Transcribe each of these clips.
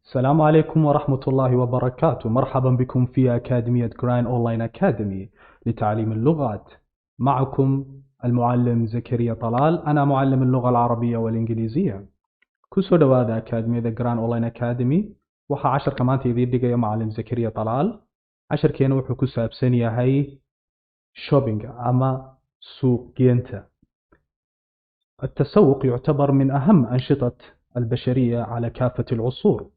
السلام عليكم ورحمة الله وبركاته. مرحبا بكم في أكاديمية جراين أونلاين أكاديمي لتعليم اللغات. معكم المعلم زكريا طلال. أنا معلم اللغة العربية والإنجليزية. كسو دوادا أكاديمية جراين أونلاين أكاديمي وحا عشر كمان تيدي ديجا معلم زكريا طلال. عشر كينو وحو كساب سنية هاي شوبينغ أما سوق جينتا. التسوق يعتبر من أهم أنشطة البشرية على كافة العصور،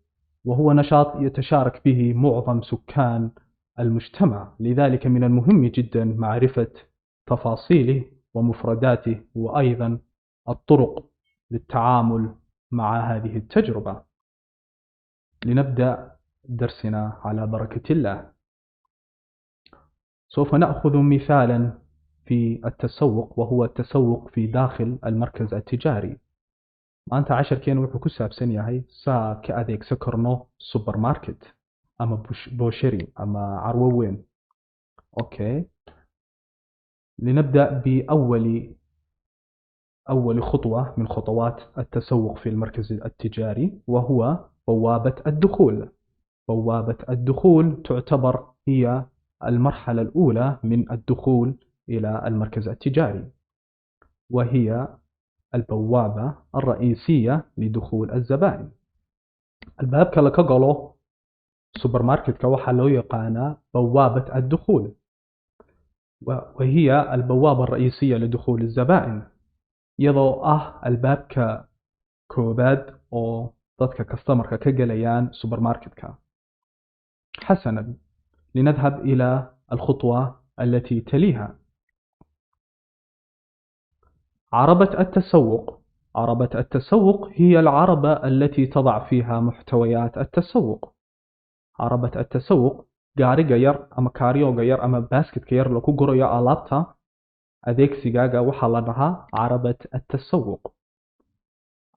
وهو نشاط يتشارك به معظم سكان المجتمع، لذلك من المهم جدا معرفة تفاصيله ومفرداته وأيضا الطرق للتعامل مع هذه التجربة. لنبدأ درسنا على بركة الله. سوف نأخذ مثالا في التسوق، وهو التسوق في داخل المركز التجاري. maanta casharkeenu wuxuu ku saabsan yahay saa ka adeegsan karno supermarket ama بوشري ama carwo weyn. اوكي، لنبدأ بأول خطوة من خطوات التسوق في المركز التجاري، وهو بوابة الدخول. بوابة الدخول تعتبر هي المرحلة الأولى من الدخول إلى المركز التجاري، وهي البوابة الرئيسية لدخول الزبائن. الباب كلا كقوله سوبر ماركت كوحا لو يقانا بوابة الدخول، وهي البوابة الرئيسية لدخول الزبائن. يضو الباب كوباد أو ضدك كاستمر كجليان سوبر ماركت كا. حسنا، لنذهب إلى الخطوة التي تليها. عربة التسوق. عربة التسوق هي العربة التي تضع فيها محتويات التسوق. عربة التسوق gaariga yar ama kaariyooga yar ama basketka yar lagu gurayo alaabta adeegsigaaga waxaa la dhahaa عربة التسوق.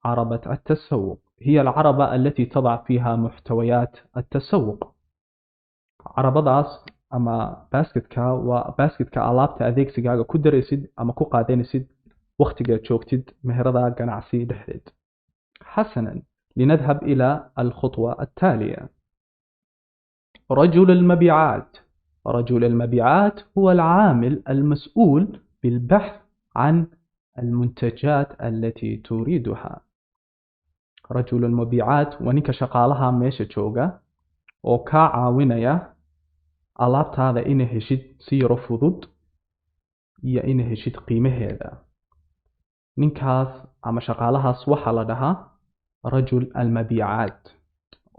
عربة التسوق هي العربة التي تضع فيها محتويات التسوق. عربadaas ama basketka waa basketka alaabta adeegsigaaga ku daraysid ama ku qaadanaysid waqtiga joogtid meherada ganacsi dhexdeed. حسنا، لنذهب إلى الخطوة التالية. رجل المبيعات. رجل المبيعات هو العامل المسؤول بالبحث عن المنتجات التي تريدها. رجل المبيعات ونك شقالها ميشة جوغا وكا عاونيا alaabta هذا إنه هشيد سيرو فضود يا إنه هشيد قيمة هذا. نكاس أما شقالها صوحة لدها رجل المبيعات.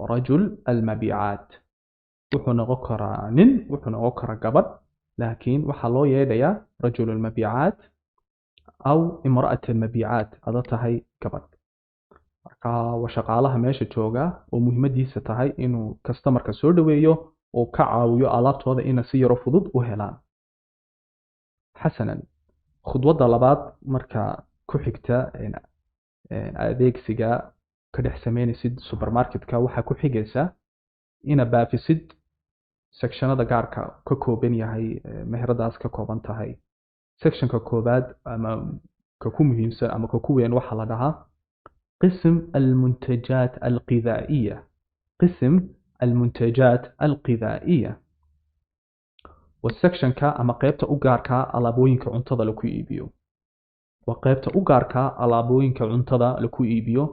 رجل المبيعات wuxuu noqon karaa nin, wuxuu noqon karaa gabadh, laakiin waxaa loo yeedhayaa rajul almabiicaat aw imra'at almabiicaat ada tahay gabadh. marka waa shaqaalaha meesha jooga oo muhiimadiisa tahay inuu customerka soo dhaweeyo oo ka caawiyo alaabtooda inay si yaro fudud u helaan. xasanan, khudwadda labaad marka ku xigta adeegsiga ka dhex sameynaysid supermarketka waxaa ku xigaysa ina baafisid sectionada gaarka ka kooban yahay meheradaas ka kooban tahay. sectionka koobaad ama ka ku muhiimsan ama ka ku weyn waxaa la dhahaa قسم المنتجات الغذائية. قسم المنتجات الغذائية. والsection ka ama qaybta u gaarka alaabooyinka cuntada lagu iibiyo. waa qaybta u gaarka alaabooyinka cuntada lagu iibiyo.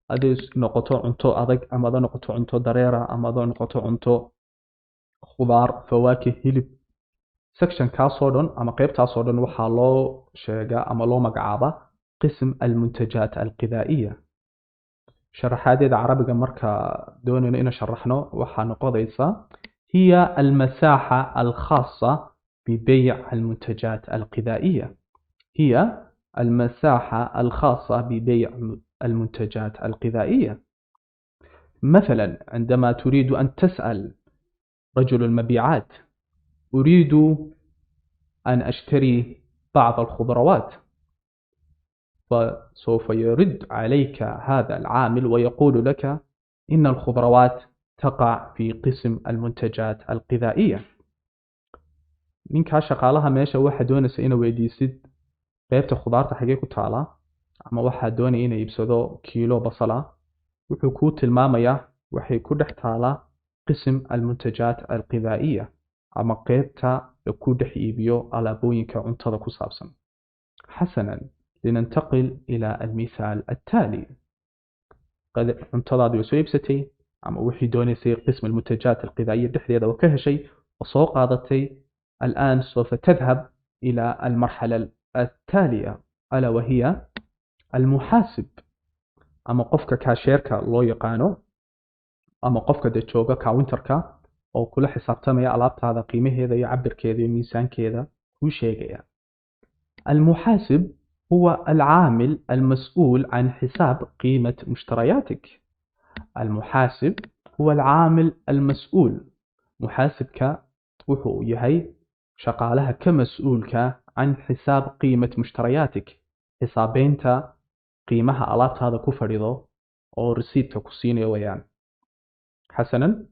hadday noqoto cunto adag ama hadday noqoto cunto dareera ama hadday noqoto cunto khudaar fawaakih hilib. section kaasoo dhan ama qaybtaasoo dhan waxaa loo sheegaa ama loo magacaabaa قسم المنتجات الغذائية. sharaxaadeeda carabiga marka doonayno inaan sharaxno waxaa noqonaysa هي المساحة الخاصة ببيع المنتجات الغذائية. هي المساحة الخاصة ببيع المنتجات الغذائية. مثلا عندما تريد أن تسأل رجل المبيعات أريد أن أشتري بعض الخضروات، فسوف يرد عليك هذا العامل ويقول لك إن الخضروات تقع في قسم المنتجات الغذائية. ninkaa shaqaalaha meesha waxaa doonaysa inay weydiisid qaybta khudaarta xagee ku taala ama waxaa doonaya inay iibsado kiilo basal ah, wuxuu kuu tilmaamayaa waxay ku dhex taalaa qism almuntajaat alghidaa'iya ama qeybta lagu dhex iibiyo alaabooyinka cuntada ku saabsan. حسنا لننتقل إلى المثال التالي. cuntadaadii soo iibsatay ama wixii doonaysay qism المنتجات الغذائية dhexdeeda oo ka heshay oo soo qaadatay. الآن سوف تذهب إلى المرحلة التالية ألا وهي المحاسب ama qofka kaasheerka loo yaqaano ama qofka jooga counterka oo kula xisaabtamaya alaabtaada qiimaheeda iyo cabirkeeda iyo miisaankeeda kuu sheegaya. المحاسب هو العامل المسؤول عن حساب قيمة مشترياتك. المحاسب هو العامل المسؤول. محاسبك وحو يهي شقالها كمسؤولك عن حساب قيمة مشترياتك. حسابينتا قيمها ألابت هذا كفريضو أو رسيدك كسيني ويان. حسنا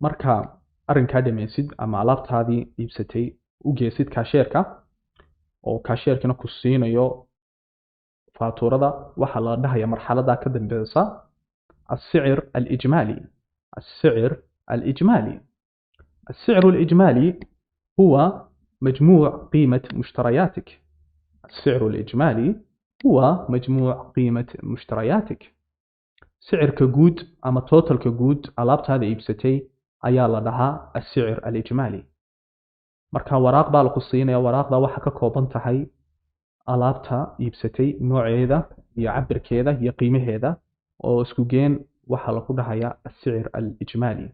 مركا أرنكا دميسيد أما ألابت هذه يبستي وجيسيد كاشيركا oo kaasheerkana ku siinayo فاتورada waxa la dhahayaa marxalada ka dambaysa السعر الإجمالي. السعر الإجمالي. السعر الإجمالي هو مجموع قيمة مشترياتك. السعر الإجمالي هو مجموع قيمة مشترياتك. سعر كجود أما توتال كجود alaabta hada iibsatay ayaa la dhahaa السعر الإجمالي. marka waraaq baa la ku siinaya. waraaqda waxa ka kooban tahay alaabta iibsatay nooceeda iyo cabirkeeda iyo qiimaheeda oo isku geen waxa la ku dhahayaa السعر الإجمالي.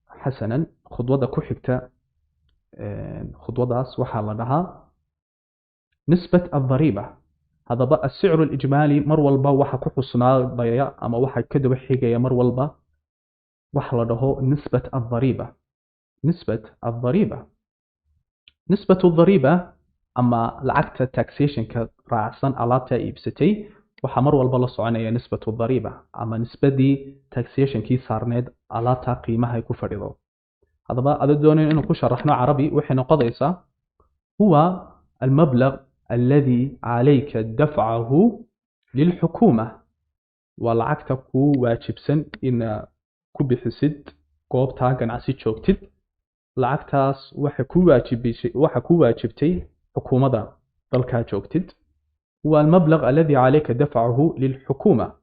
حسنا خطوada ku xigta خطوadaas waxa la dhahaa نسبة الضريبة. hadaba السعر الإجمالي mar walba waxa ku xusnaadaya ama waxa ka daba xigaya mar walba waxa la dhaho نسبة الضريبة. نسبة الضريبة. نسبة الضريبة أما لعقت taxation كرأساً ألابتا إبستي وحمر والبلصعنية نسبة الضريبة أما نسبة دي taxation كي صارنيد ألابتا قيمة هيكو فريضو. هذا بقى أدوني إنه كو شرحنا عربي وحنا قضيسة هو المبلغ الذي عليك دفعه للحكومة والعقت كو واجبسن إن كو بحسد قوب تاقن عسي شوكتد lacagtaas waxa ku waajibtay xukuumadda dalka joogtid. هو المبلغ الذي عليك دفعه للحكومة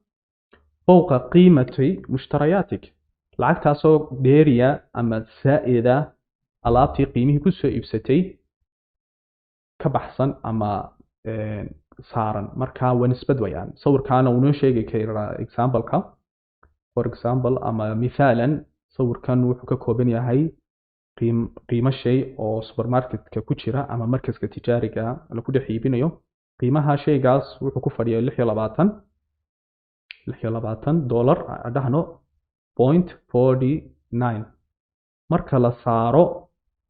فوق قيمة مشترياتك. lacagtaasoo dheeriya ama saa'ida alaabtii qiimihii ku soo iibsatay ka baxsan ama saaran. marka waa nisbad wayaan. sawirkaana uu noo sheegi karaa example-ka for example ama مثالا sawirkan wuxuu ka kooban yahay qiimo shay oo supermarketka ku jira ama markaska tijaariga la ku dhex iibinayo. qiimaha shaygaas wuxuu ku fadhiyaa 26 dollar adahno 0.49. marka la saaro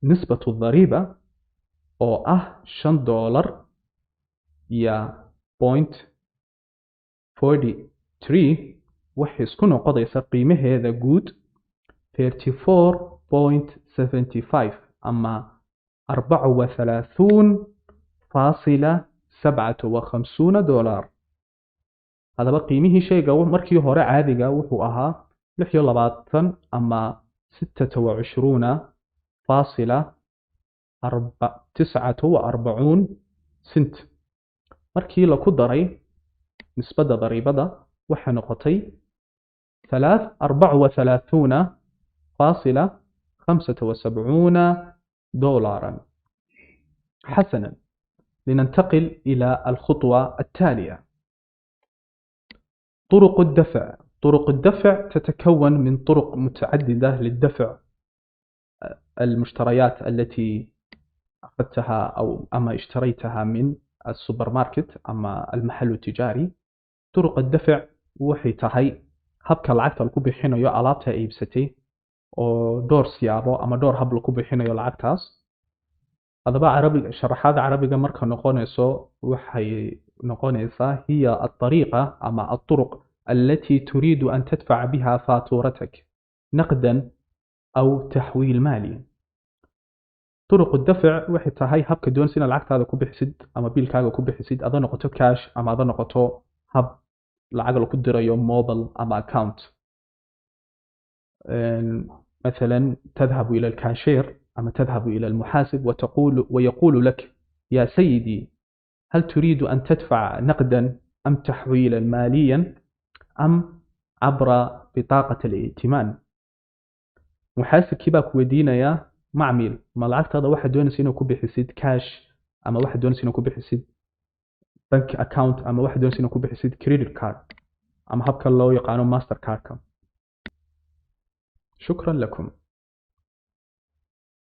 nisbatu dhariba oo ah 5 dollar iyo 0.43 waxay isku noqonaysaa qiimaheeda guud 34.75 أما 34.57 دولار. هذا بقى قيمه شيء مركي هورا عادي وحو أها 26 أما 26.49 سنت. مركي لكدري نسبة ضريبة وحا نقطي 34.75 دولارا. حسنا لننتقل إلى الخطوة التالية. طرق الدفع. طرق الدفع تتكون من طرق متعددة للدفع المشتريات التي أخذتها أو أما اشتريتها من السوبر ماركت أما المحل التجاري. طرق الدفع waxay tahay habka lacagta lagu bixinayo alaabta ay iibsatay oo door siyaabo ama door hab lagu bixinayo lacagtaas. hadaba carabiga sharaxaada carabiga marka noqonayso waxay noqonaysaa hiya الطريقة ama الطرق التي تريد أن تدفع بها فاتورتك نقدا أو تحويل مالي. طرق الدفع waxay tahay habka doonaysa lacagtaada ku bixisid ama biilkaaga ku bixisid adoo noqoto cash ama adoo noqoto hab lacag lagu dirayo mobile ama account. مثلا تذهب إلى الكاشير أما تذهب إلى المحاسب ويقول لك يا سيدي هل تريد أن تدفع نقدا أم تحويلا ماليا أم عبر بطاقة الائتمان. محاسبkii baa ku weydiinaya macmiil ma lacagtaada waxaad doonaysa inuu ku bixisid cash ama waxaad doonaysa inuu ku bixisid bank account ama waxaad doonaysa inuu ku bixisid credit card ama habka loo yaqaano master cardka. شكرا لكم.